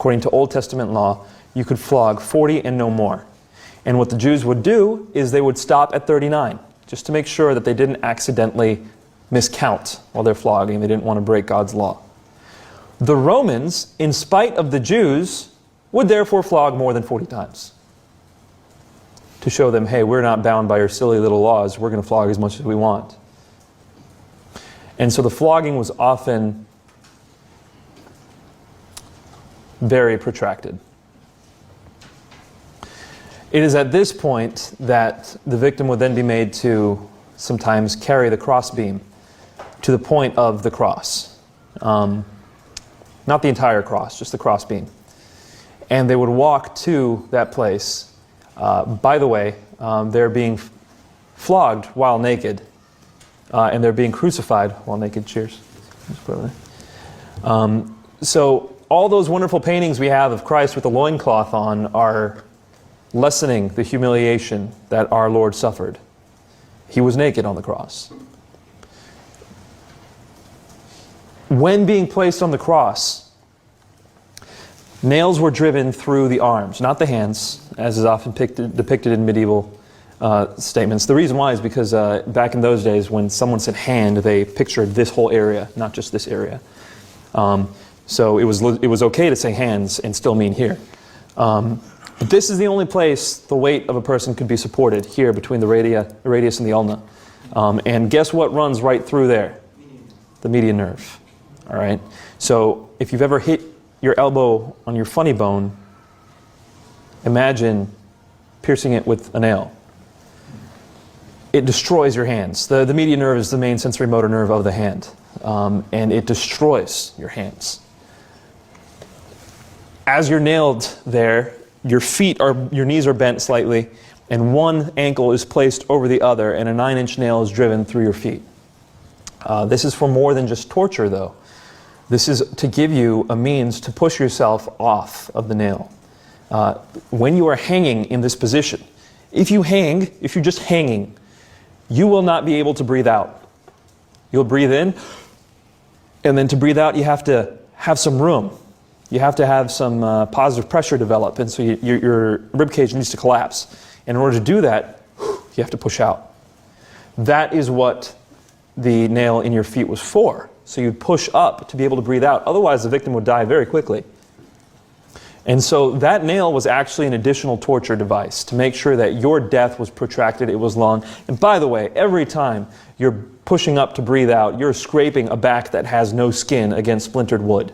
according to Old Testament law, you could flog 40 and no more. And what the Jews would do is they would stop at 39, just to make sure that they didn't accidentally miscount while they're flogging. They didn't want to break God's law. The Romans, in spite of the Jews, would therefore flog more than 40 times. To show them, hey, we're not bound by your silly little laws. We're going to flog as much as we want. And so the flogging was often very protracted. It is at this point that the victim would then be made to sometimes carry the crossbeam to the point of the cross. Not the entire cross, just the crossbeam. And they would walk to that place. By the way, they're being flogged while naked. And they're being crucified while naked. Cheers. So all those wonderful paintings we have of Christ with the loincloth on are lessening the humiliation that our Lord suffered. He was naked on the cross. When being placed on the cross, nails were driven through the arms, not the hands, as is often depicted in medieval statements. The reason why is because back in those days, when someone said hand, they pictured this whole area, not just this area. So it was okay to say hands and still mean here. But this is the only place the weight of a person could be supported, here between the radius and the ulna. And guess what runs right through there? The median nerve. All right. So if you've ever hit your elbow on your funny bone, imagine piercing it with a nail. It destroys your hands. The median nerve is the main sensory motor nerve of the hand, and it destroys your hands. As you're nailed there, your knees are bent slightly, and one ankle is placed over the other, and a 9-inch nail is driven through your feet. This is for more than just torture, though. This is to give you a means to push yourself off of the nail. When you are hanging in this position, if you're just hanging, you will not be able to breathe out. You'll breathe in, and then to breathe out, you have to have some room. You have to have some positive pressure develop, and so your ribcage needs to collapse. And in order to do that, you have to push out. That is what the nail in your feet was for. So you'd push up to be able to breathe out. Otherwise, the victim would die very quickly. And so that nail was actually an additional torture device to make sure that your death was protracted, it was long. And by the way, every time you're pushing up to breathe out, you're scraping a back that has no skin against splintered wood.